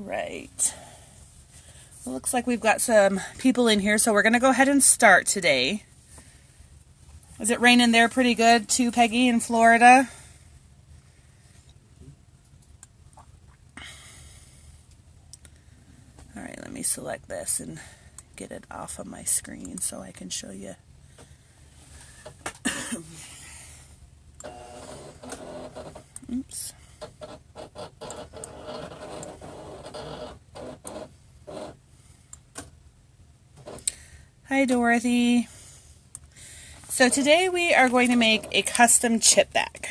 right. It looks like we've got some people in here, so we're going to go ahead and start today. Is it raining there pretty good too, Peggy, in Florida? All right, let me select this and get it off of my screen so I can show you. Oops. Hi, Dorothy. So today we are going to make a custom chip bag.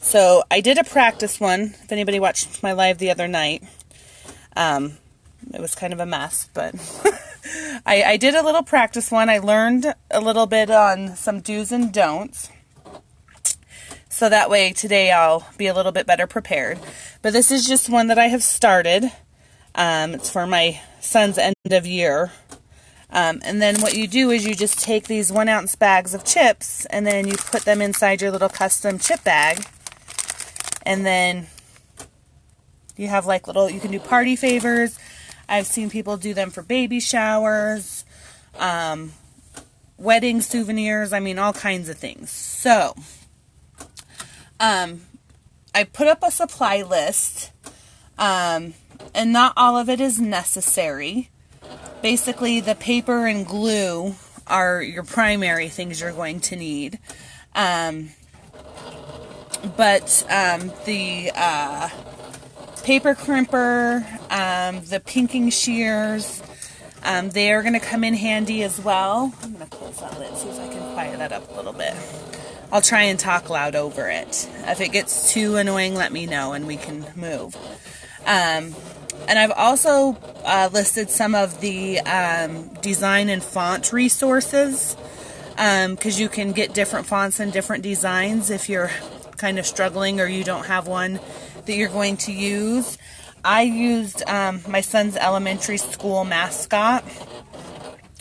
So I did a practice one, if anybody watched my live the other night. It was kind of a mess, but I did a little practice one. I learned a little bit on some do's and don'ts. So that way today I'll be a little bit better prepared. But this is just one that I have started. It's for my son's end of year. And then what you do is you just take these 1 ounce bags of chips and then you put them inside your little custom chip bag. And then you have like little, you can do party favors. I've seen people do them for baby showers, wedding souvenirs, I mean all kinds of things. So, I put up a supply list, and not all of it is necessary. Basically, the paper and glue are your primary things you're going to need. The paper crimper, the pinking shears, they are going to come in handy as well. I'm going to close that lid, see if I can quiet that up a little bit. I'll try and talk loud over it. If it gets too annoying, let me know and we can move. And I've also listed some of the design and font resources, because you can get different fonts and different designs if you're kind of struggling or you don't have one that you're going to use. I used my son's elementary school mascot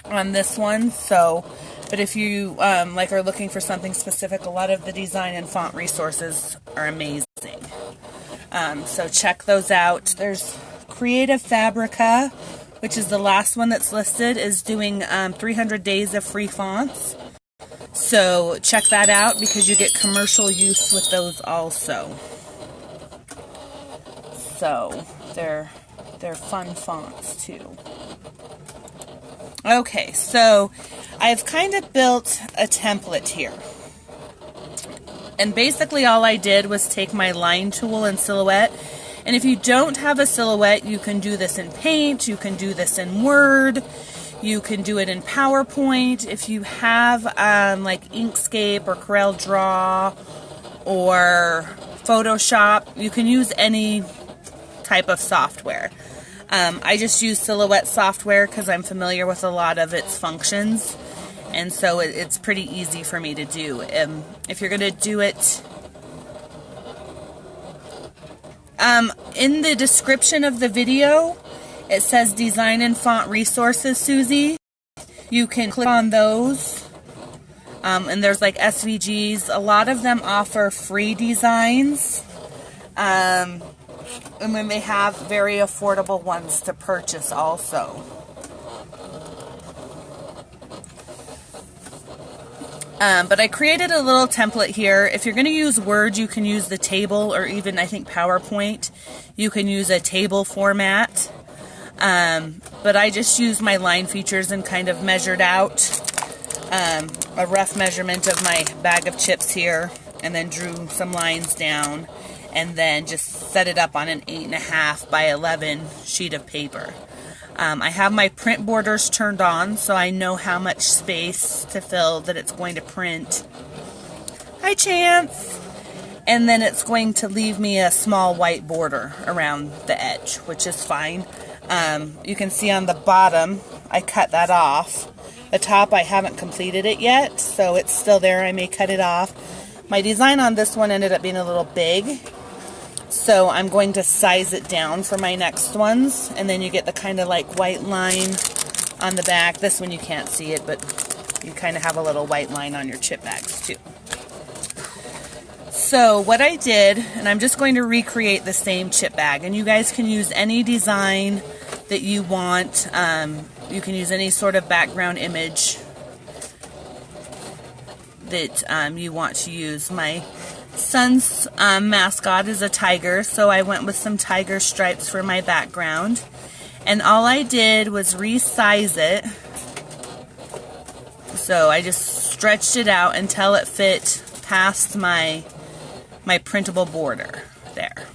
on this one, but if you are looking for something specific, a lot of the design and font resources are amazing. So check those out. There's Creative Fabrica, which is the last one that's listed, is doing 300 days of free fonts. So check that out because you get commercial use with those also. So they're fun fonts too. Okay, so I've kind of built a template here. And basically all I did was take my line tool and Silhouette. And if you don't have a Silhouette, you can do this in Paint, you can do this in Word, you can do it in PowerPoint. If you have like Inkscape or Corel Draw or Photoshop, you can use any type of software. I just use Silhouette software because I'm familiar with a lot of its functions, and so it's pretty easy for me to do. If you're going to do it, in the description of the video, it says Design and Font Resources, Susie. You can click on those, and there's like SVGs. A lot of them offer free designs, and then they have very affordable ones to purchase also. But I created a little template here. If you're going to use Word, you can use the table, or even I think PowerPoint. You can use a table format. But I just used my line features and kind of measured out a rough measurement of my bag of chips here, and then drew some lines down, and then just set it up on an 8.5 by 11 sheet of paper. I have my print borders turned on, so I know how much space to fill that it's going to print. Hi, Chance! And then it's going to leave me a small white border around the edge, which is fine. You can see on the bottom, I cut that off. The top, I haven't completed it yet, so it's still there. I may cut it off. My design on this one ended up being a little big, so I'm going to size it down for my next ones, and then you get the kind of like white line on the back. This one you can't see it, but you kind of have a little white line on your chip bags too. So what I did, and I'm just going to recreate the same chip bag, and you guys can use any design that you want. You can use any sort of background image that you want to use. My son's mascot is a tiger, so I went with some tiger stripes for my background. And all I did was resize it. So I just stretched it out until it fit past my printable border there.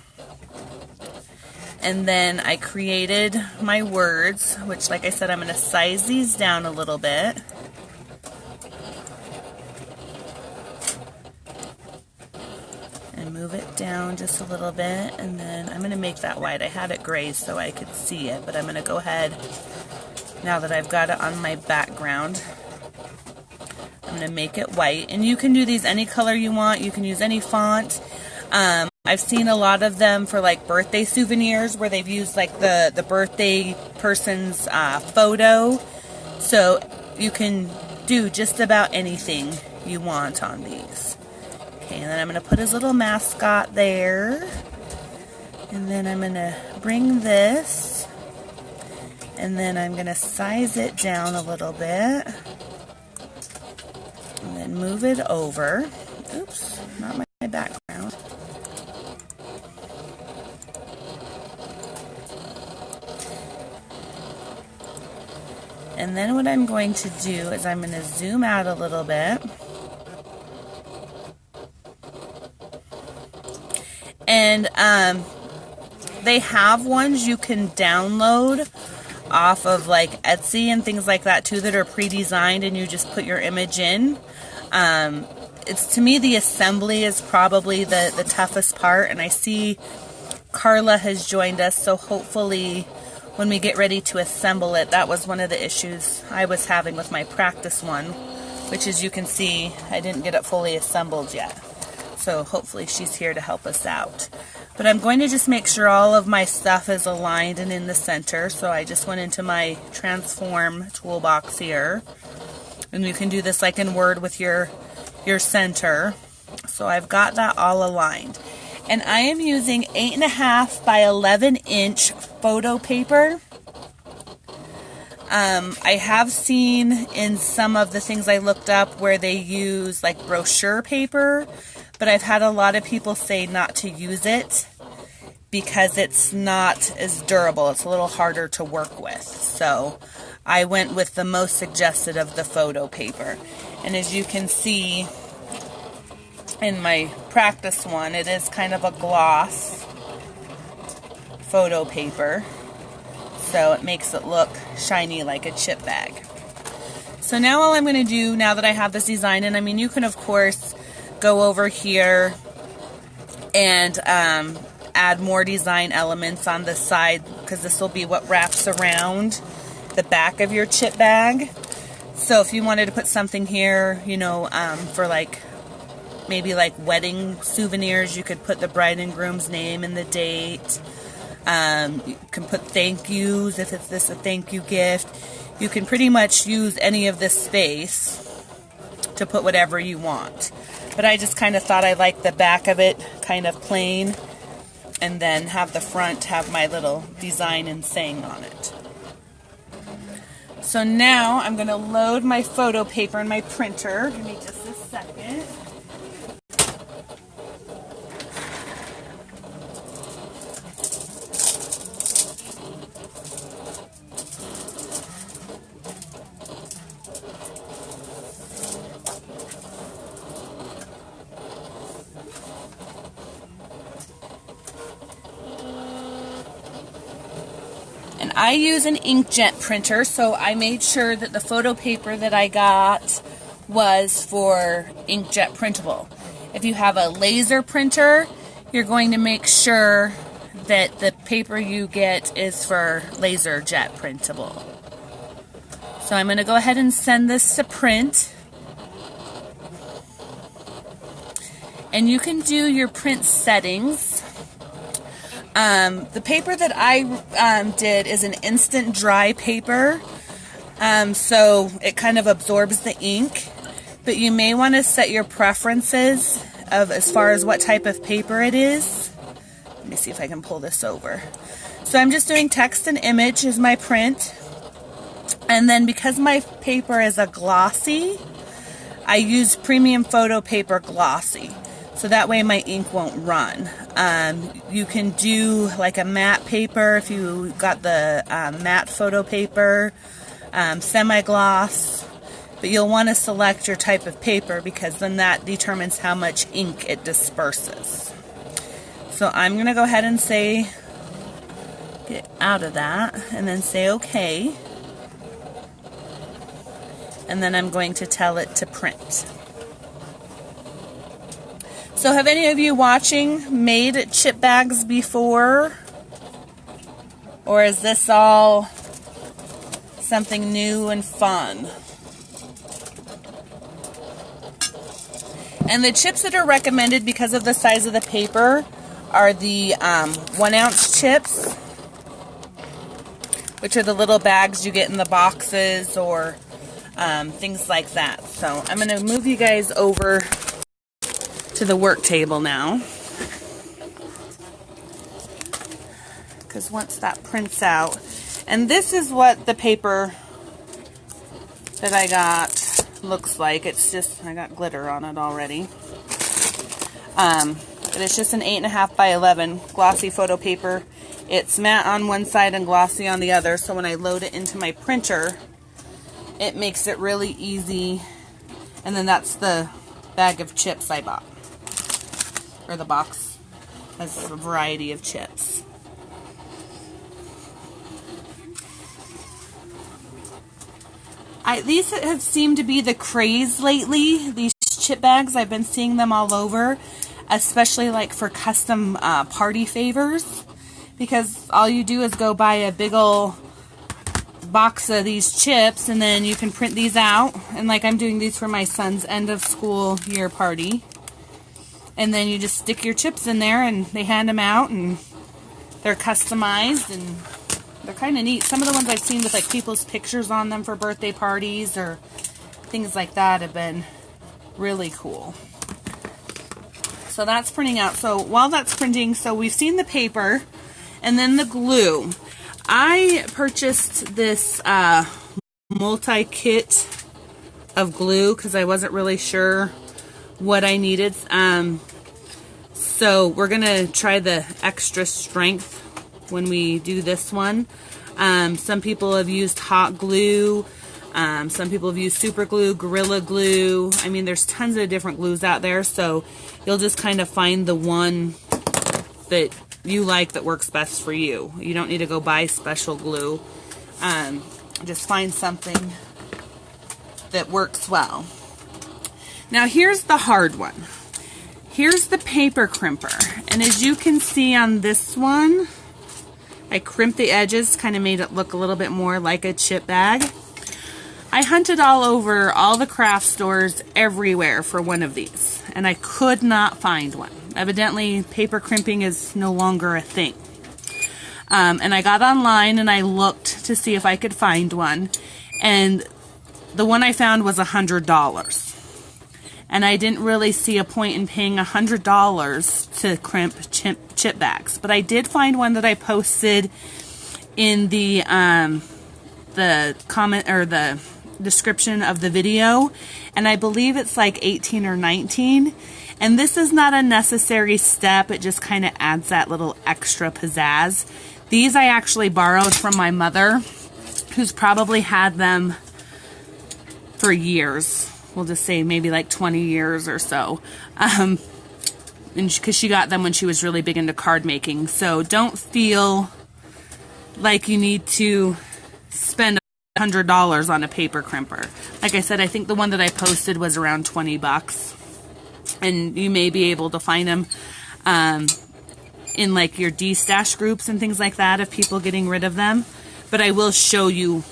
And then I created my words, which, like I said, I'm going to size these down a little bit. And move it down just a little bit. And then I'm going to make that white. I had it gray so I could see it, but I'm going to go ahead, now that I've got it on my background, I'm going to make it white. And you can do these any color you want. You can use any font. I've seen a lot of them for like birthday souvenirs where they've used like the birthday person's photo. So you can do just about anything you want on these. Okay, and then I'm going to put his little mascot there. And then I'm going to bring this. And then I'm going to size it down a little bit. And then move it over. Oops, not my background. And then what I'm going to do is I'm going to zoom out a little bit. And they have ones you can download off of like Etsy and things like that too that are pre-designed, and you just put your image in. It's, to me, the assembly is probably the toughest part, and I see Carla has joined us, so hopefully when we get ready to assemble it, that was one of the issues I was having with my practice one, which, as you can see, I didn't get it fully assembled yet. So hopefully she's here to help us out. But I'm going to just make sure all of my stuff is aligned and in the center. So I just went into my transform toolbox here. And you can do this like in Word with your center. So I've got that all aligned. And I am using 8.5 by 11 inch photo paper. I have seen in some of the things I looked up where they use like brochure paper, but I've had a lot of people say not to use it because it's not as durable. It's a little harder to work with. So I went with the most suggested of the photo paper. And as you can see in my practice one, it is kind of a gloss photo paper. So it makes it look shiny like a chip bag. So now all I'm going to do, now that I have this design, and I mean you can of course go over here and add more design elements on the side, because this will be what wraps around the back of your chip bag. So if you wanted to put something here, you know, for like maybe like wedding souvenirs, you could put the bride and groom's name and the date. You can put thank yous if it's this a thank you gift. You can pretty much use any of this space to put whatever you want. But I just kind of thought I liked the back of it kind of plain, and then have the front have my little design and saying on it. So now I'm going to load my photo paper in my printer. Give me just a second. And I use an inkjet printer, so I made sure that the photo paper that I got was for inkjet printable. If you have a laser printer, you're going to make sure that the paper you get is for laser jet printable. So I'm going to go ahead and send this to print. And you can do your print settings. The paper that I did is an instant dry paper, so it kind of absorbs the ink, but you may want to set your preferences of as far as what type of paper it is. Let me see if I can pull this over. So I'm just doing text and image as my print. And then because my paper is a glossy, I use premium photo paper glossy. So that way my ink won't run. You can do like a matte paper if you got the matte photo paper, semi-gloss. But you'll want to select your type of paper because then that determines how much ink it disperses. So I'm going to go ahead and say, get out of that, and then say OK. And then I'm going to tell it to print. So have any of you watching made chip bags before? Or is this all something new and fun? And the chips that are recommended because of the size of the paper are the 1 ounce chips, which are the little bags you get in the boxes or things like that. So I'm going to move you guys over to the work table now, because once that prints out, and this is what the paper that I got looks like. It's just, I got glitter on it already. But it's just an 8.5 by 11 glossy photo paper. It's matte on one side and glossy on the other, so when I load it into my printer, it makes it really easy. And then that's the bag of chips I bought. Or the box has a variety of chips. These have seemed to be the craze lately, these chip bags. I've been seeing them all over, especially like for custom party favors, because all you do is go buy a big ol' box of these chips and then you can print these out. And like I'm doing these for my son's end of school year party. And then you just stick your chips in there and they hand them out and they're customized and they're kind of neat. Some of the ones I've seen with like people's pictures on them for birthday parties or things like that have been really cool. So that's printing out. So while that's printing, so we've seen the paper and then the glue. I purchased this multi-kit of glue because I wasn't really sure what I needed. So we're gonna try the extra strength when we do this one. Some people have used hot glue. Some people have used super glue, Gorilla Glue. I mean, there's tons of different glues out there, so you'll just kind of find the one that you like that works best for you. You don't need to go buy special glue. Just find something that works well. Now here's the hard one. Here's the paper crimper. And as you can see on this one, I crimped the edges, kind of made it look a little bit more like a chip bag. I hunted all over all the craft stores everywhere for one of these, and I could not find one. Evidently, paper crimping is no longer a thing. And I got online and I looked to see if I could find one, and the one I found was $100. And I didn't really see a point in paying $100 to crimp chip bags. But I did find one that I posted in the comment or the description of the video, and I believe it's like 18 or 19. And this is not a necessary step, it just kind of adds that little extra pizzazz. These I actually borrowed from my mother, who's probably had them for years. We'll just say maybe like 20 years or so. And because she got them when she was really big into card making. So don't feel like you need to spend $100 on a paper crimper. Like I said, I think the one that I posted was around 20 bucks. And you may be able to find them in like your D-stash groups and things like that of people getting rid of them. But I will show you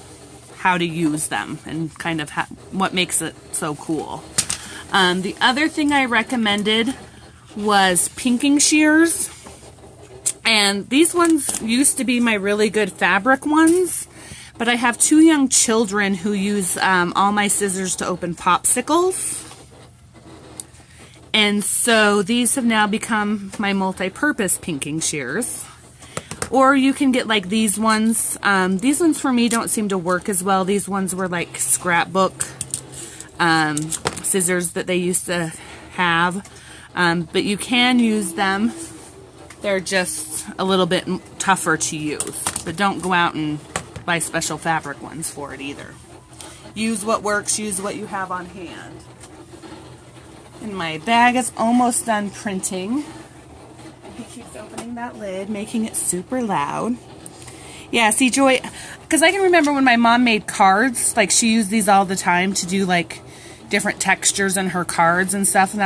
how to use them and kind of what makes it so cool. The other thing I recommended was pinking shears. And these ones used to be my really good fabric ones. But I have 2 young children who use all my scissors to open popsicles. And so these have now become my multi-purpose pinking shears. Or you can get like these ones. These ones for me don't seem to work as well. These ones were like scrapbook scissors that they used to have. But you can use them. They're just a little bit tougher to use. But don't go out and buy special fabric ones for it either. Use what works, use what you have on hand. And my bag is almost done printing. He keeps opening that lid, making it super loud. Yeah, see, Joy, because I can remember when my mom made cards, like she used these all the time to do like different textures in her cards and stuff. And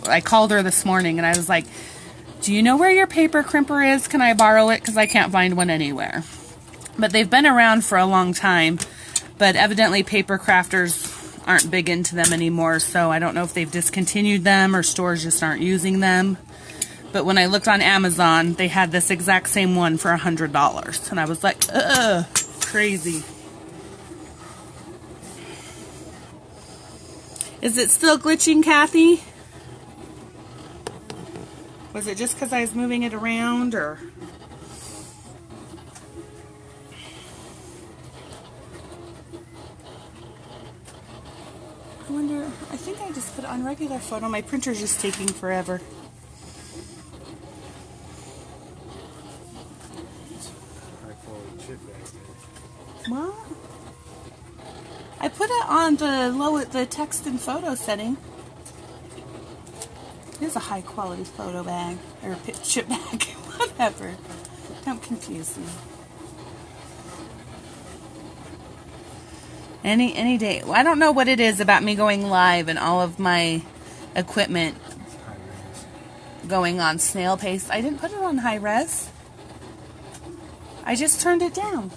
I called her this morning and I was like, do you know where your paper crimper is? Can I borrow it? Because I can't find one anywhere. But they've been around for a long time, but evidently paper crafters aren't big into them anymore, so I don't know if they've discontinued them or stores just aren't using them. But when I looked on Amazon, they had this exact same one for $100. And I was like, ugh, crazy. Is it still glitching, Kathy? Was it just because I was moving it around, or? I wonder, I think I just put it on regular photo. My printer's just taking forever. What? I put it on the text and photo setting. Here's a high quality photo bag, or chip bag, whatever. Don't confuse me. Any day. I don't know what it is about me going live and all of my equipment going on snail pace. I didn't put it on high res. I just turned it down.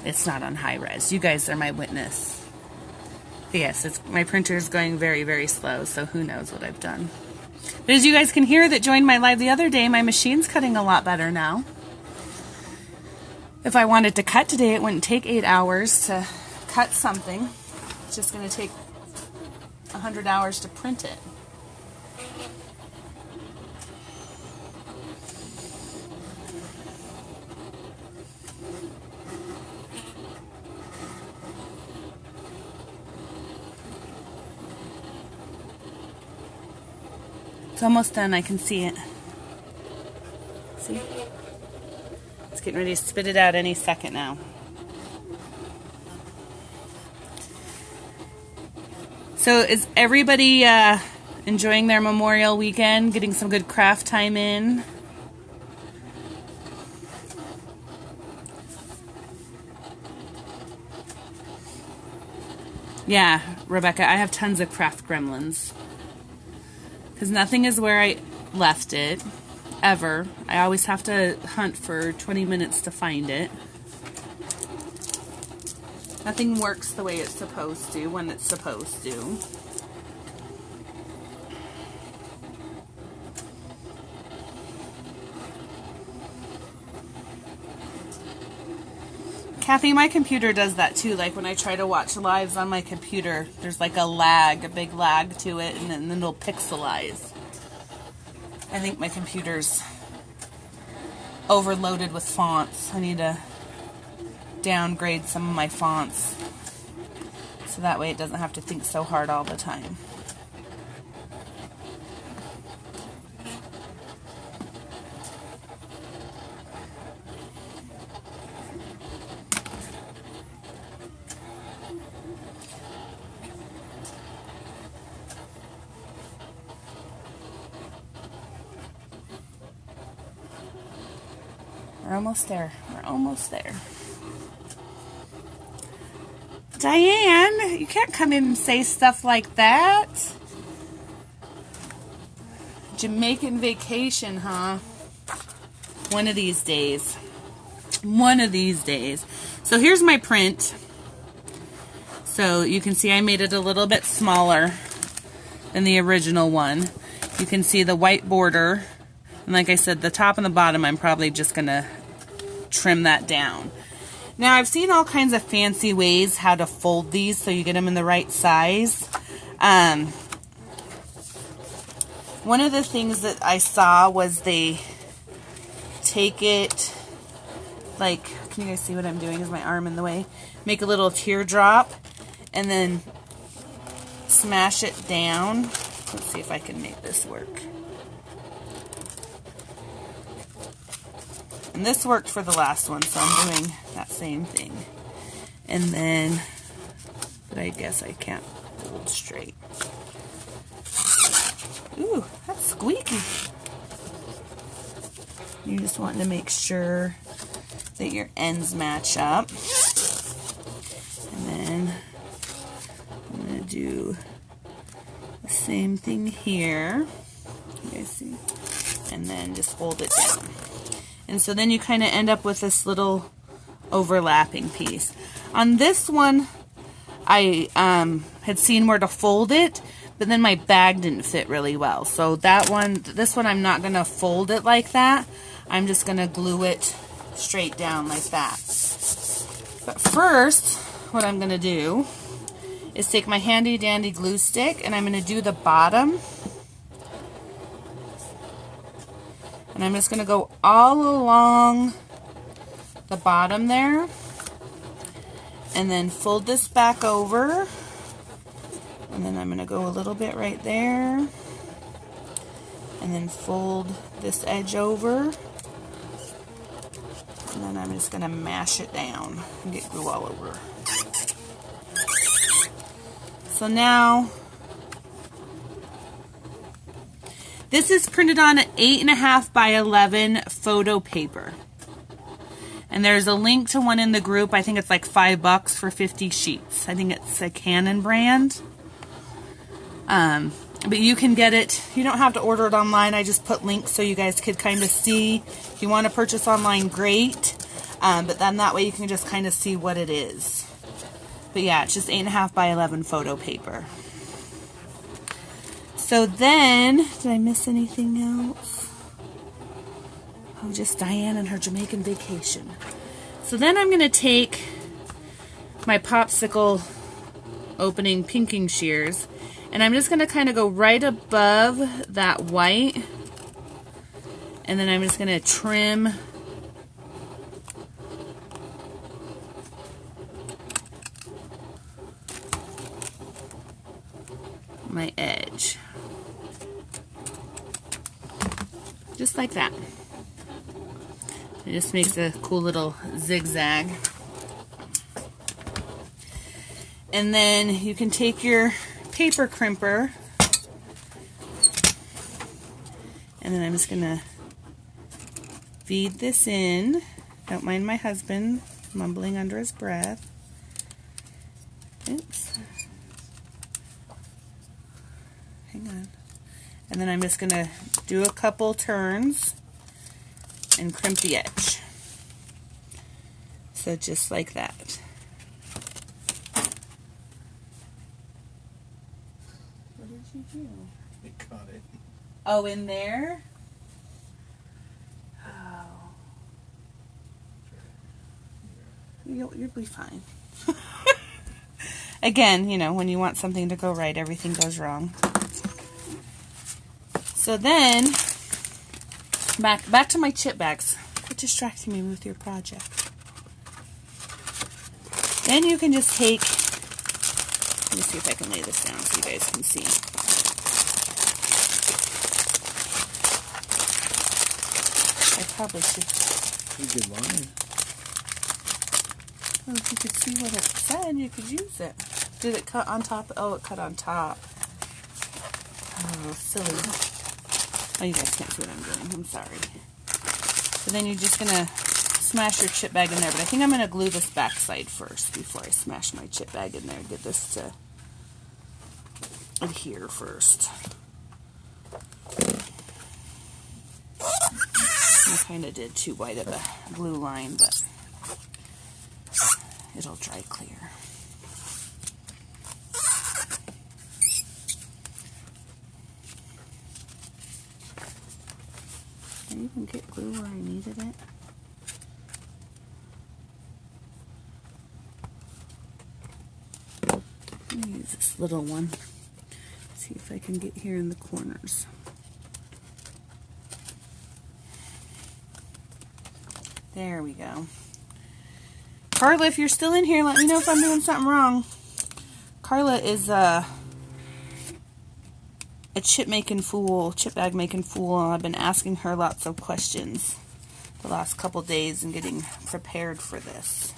It's not on high res. You guys are my witness. But yes, my printer is going very, very slow, so who knows what I've done. But as you guys can hear that joined my live the other day, my machine's cutting a lot better now. If I wanted to cut today, it wouldn't take 8 hours to cut something. It's just going to take 100 hours to print it. It's almost done. I can see it. See? It's getting ready to spit it out any second now. So is everybody enjoying their Memorial weekend? Getting some good craft time in? Yeah, Rebecca, I have tons of craft gremlins. Because nothing is where I left it, ever. I always have to hunt for 20 minutes to find it. Nothing works the way it's supposed to, when it's supposed to. Kathy, my computer does that too. Like when I try to watch lives on my computer, there's like a big lag to it, and then it'll pixelize. I think my computer's overloaded with fonts. I need to downgrade some of my fonts so that way it doesn't have to think so hard all the time. We're almost there. We're almost there. Diane, you can't come in and say stuff like that. Jamaican vacation, huh? One of these days. One of these days. So here's my print. So you can see I made it a little bit smaller than the original one. You can see the white border. And like I said, the top and the bottom, I'm probably just going to trim that down. Now, I've seen all kinds of fancy ways how to fold these so you get them in the right size. One of the things that I saw was they take it, like, can you guys see what I'm doing? Is my arm in the way? Make a little teardrop and then smash it down. Let's see if I can make this work. And this worked for the last one, so I'm doing that same thing. And then, but I guess I can't hold straight. Ooh, that's squeaky. You just want to make sure that your ends match up. And then I'm going to do the same thing here. You guys see? And then just hold it down. And so then you kind of end up with this little overlapping piece. On this one, I had seen where to fold it, but then my bag didn't fit really well. So this one I'm not going to fold it like that. I'm just going to glue it straight down like that. But first, what I'm going to do is take my handy dandy glue stick and I'm going to do the bottom. And I'm just going to go all along the bottom there. And then fold this back over. And then I'm going to go a little bit right there. And then fold this edge over. And then I'm just going to mash it down and get glue all over. So now, this is printed on 8.5 by 11 photo paper. And there's a link to one in the group. I think it's like $5 for 50 sheets. I think it's a Canon brand. But you can get it. You don't have to order it online. I just put links so you guys could kind of see. If you want to purchase online, great. But then that way you can just kind of see what it is. But yeah, it's just 8.5 by 11 photo paper. So then, did I miss anything else? Oh, just Diane and her Jamaican vacation. So then I'm going to take my popsicle opening pinking shears and I'm just going to kind of go right above that white and then I'm just going to trim my edge. Just like that. It just makes a cool little zigzag. And then you can take your paper crimper and then I'm just gonna feed this in. Don't mind my husband mumbling under his breath. Oops. Hang on. And then I'm just gonna do a couple turns and crimp the edge. So just like that. What did you do? It caught it. Oh, in there? Oh. You'll be fine. Again, you know, when you want something to go right, everything goes wrong. So then, back to my chip bags. Quit distracting me with your project. Then you can just take, let me see if I can lay this down so you guys can see. I probably should. Pretty good line. Well, if you could see what it said, you could use it. Did it cut on top? Oh, it cut on top. Oh, silly. Oh, you guys can't see what I'm doing. I'm sorry. So then you're just going to smash your chip bag in there. But I think I'm going to glue this back side first before I smash my chip bag in there. Get this to adhere first. I kind of did too wide of a glue line, but it'll dry clear. I even get glue where I needed it. Let me use this little one. See if I can get here in the corners. There we go. Carla, if you're still in here, let me know if I'm doing something wrong. Carla is a chip bag making fool. I've been asking her lots of questions the last couple days and getting prepared for this.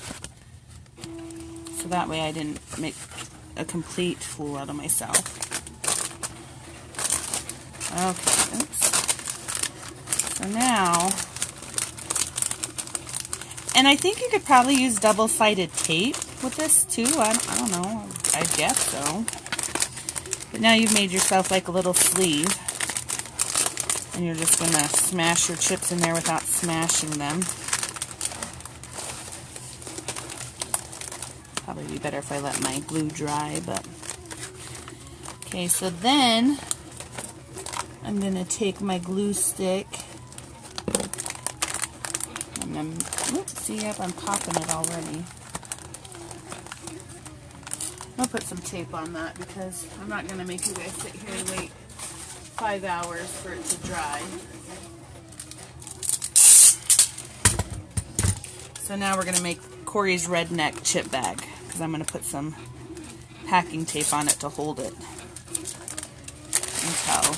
So that way I didn't make a complete fool out of myself. Okay, oops. So now, and I think you could probably use double-sided tape with this too. I don't know. I guess so. But now you've made yourself like a little sleeve. And you're just going to smash your chips in there without smashing them. Probably be better if I let my glue dry, but... Okay, so then I'm going to take my glue stick. And I'm... Oops, see, yep, I'm popping it already. I'll put some tape on that because I'm not going to make you guys sit here and wait 5 hours for it to dry. So now we're going to make Corey's redneck chip bag because I'm going to put some packing tape on it to hold it until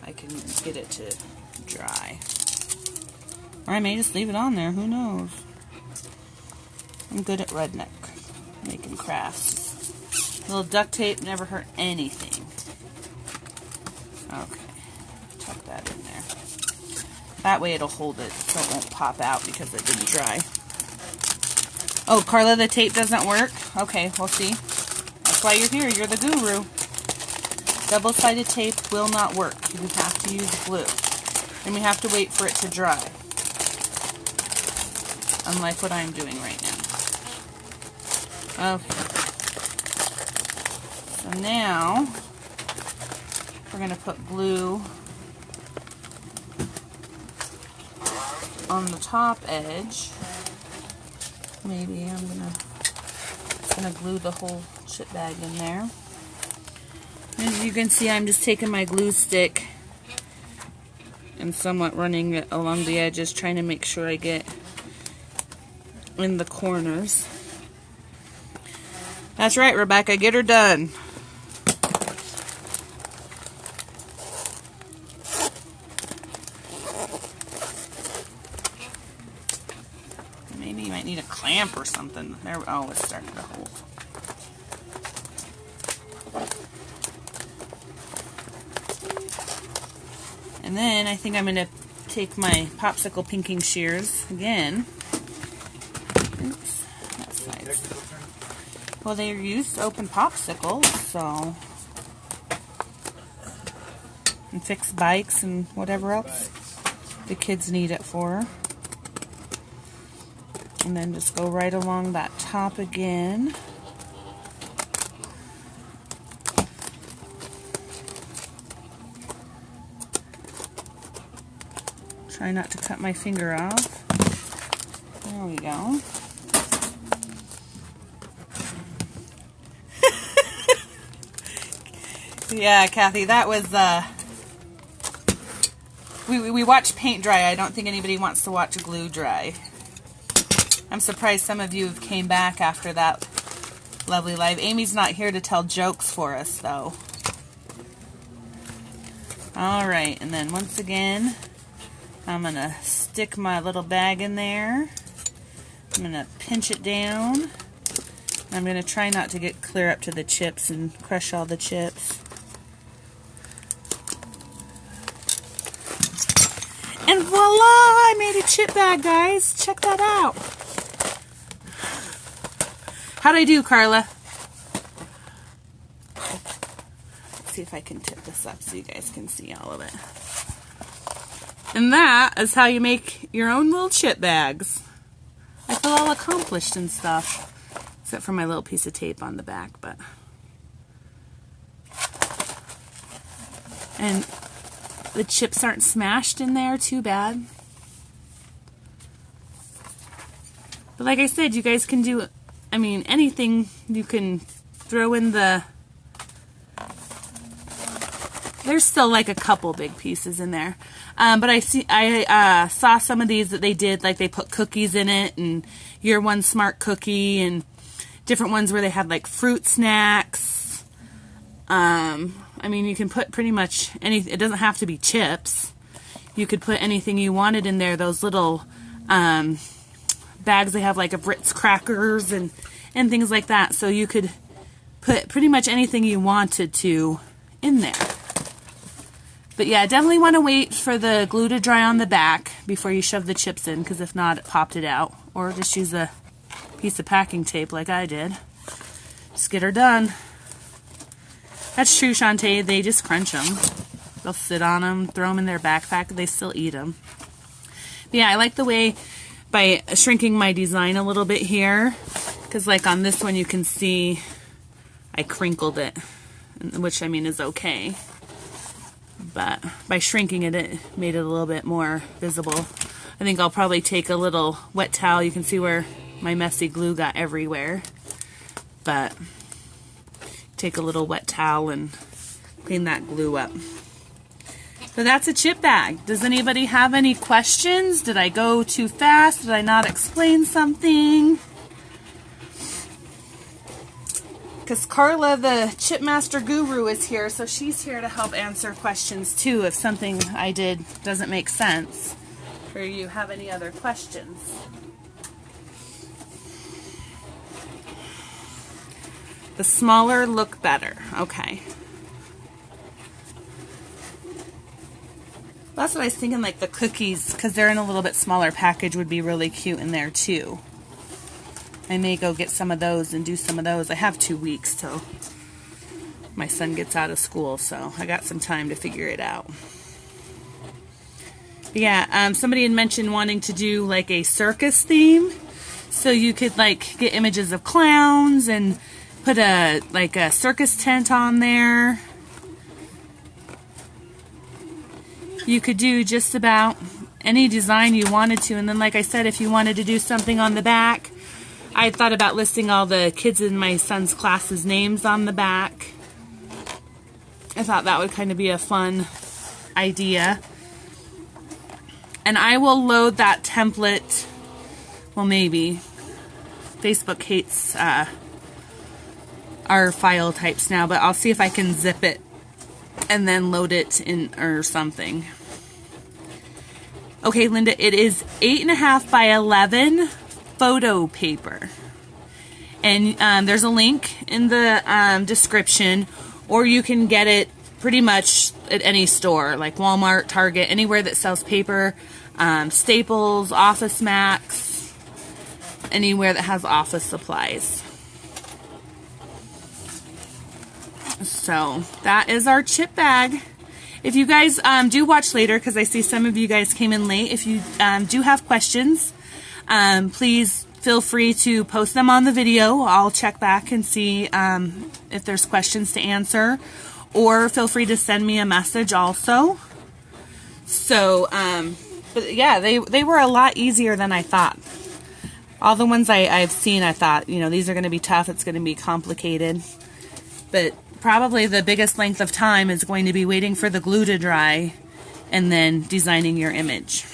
I can get it to dry. Or I may just leave it on there, who knows. I'm good at redneck making crafts. A little duct tape never hurt anything. Okay, tuck that in there. That way it'll hold it so it won't pop out because it didn't dry. Oh, Carla, the tape doesn't work? Okay, we'll see. That's why you're here, you're the guru. Double-sided tape will not work. You have to use glue. And we have to wait for it to dry. Unlike what I'm doing right now. Okay. So now, we're going to put glue on the top edge. Maybe I'm gonna glue the whole chip bag in there. As you can see, I'm just taking my glue stick and somewhat running it along the edges, trying to make sure I get in the corners. That's right, Rebecca, get her done. Maybe you might need a clamp or something. There, oh, it's starting to hold. And then I think I'm going to take my popsicle pinking shears again. Oops, that side. Well, they're used to open popsicles, so. And fix bikes and whatever else the kids need it for. And then just go right along that top again. Try not to cut my finger off. There we go. Yeah, Kathy, that was, we watched paint dry. I don't think anybody wants to watch glue dry. I'm surprised some of you came back after that lovely live. Amy's not here to tell jokes for us, though. Alright, and then once again, I'm going to stick my little bag in there. I'm going to pinch it down. I'm going to try not to get clear up to the chips and crush all the chips. And voila! I made a chip bag, guys. Check that out. How'd I do, Carla? Let's see if I can tip this up so you guys can see all of it. And that is how you make your own little chip bags. I feel all accomplished and stuff. Except for my little piece of tape on the back, but. And the chips aren't smashed in there too bad. But like I said, you guys can do, I mean, anything you can throw in the There's still like a couple big pieces in there. But I saw some of these that they did, like they put cookies in it, and Your One Smart Cookie, and different ones where they had like fruit snacks. I mean, you can put pretty much anything. It doesn't have to be chips. You could put anything you wanted in there. Those little bags they have, like of Ritz crackers and things like that. So you could put pretty much anything you wanted to in there. But yeah, definitely want to wait for the glue to dry on the back before you shove the chips in, because if not, it popped it out. Or just use a piece of packing tape like I did. Just get her done. That's true, Shantae. They just crunch them. They'll sit on them, throw them in their backpack, they still eat them. But yeah, I like the way, by shrinking my design a little bit here, because like on this one you can see I crinkled it, which I mean is okay. But by shrinking it, it made it a little bit more visible. I think I'll probably take a little wet towel. You can see where my messy glue got everywhere. But take a little wet towel and clean that glue up. So that's a chip bag. Does anybody have any questions? Did I go too fast? Did I not explain something? Because Carla, the chip master guru, is here, so she's here to help answer questions too if something I did doesn't make sense, or you have any other questions. The smaller look better. Okay. That's what I was thinking, like the cookies, because they're in a little bit smaller package, would be really cute in there too. I may go get some of those and do some of those. I have 2 weeks till my son gets out of school, so I got some time to figure it out. But yeah, somebody had mentioned wanting to do like a circus theme, so you could like get images of clowns and put a circus tent on there. You could do just about any design you wanted to, and then like I said, if you wanted to do something on the back, I thought about listing all the kids in my son's class's names on the back. I thought that would kind of be a fun idea. And I will load that template, well maybe. Facebook hates our file types now, but I'll see if I can zip it and then load it in or something. Okay, Linda, it is 8.5 by 11 photo paper. And there's a link in the description, or you can get it pretty much at any store, like Walmart, Target, anywhere that sells paper, Staples, Office Max, anywhere that has office supplies. So that is our chip bag. If you guys do watch later, because I see some of you guys came in late, if you do have questions, please feel free to post them on the video. I'll check back and see if there's questions to answer, or feel free to send me a message also. So, but yeah, they were a lot easier than I thought. All the ones I've seen, I thought, you know, these are going to be tough, it's going to be complicated. But probably the biggest length of time is going to be waiting for the glue to dry and then designing your image.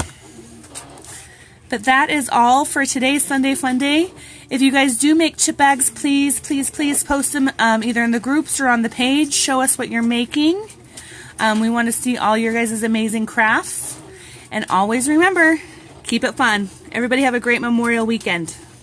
But that is all for today's Sunday Fun Day. If you guys do make chip bags, please, please, please post them either in the groups or on the page. Show us what you're making. We want to see all your guys' amazing crafts. And always remember, keep it fun. Everybody have a great Memorial weekend.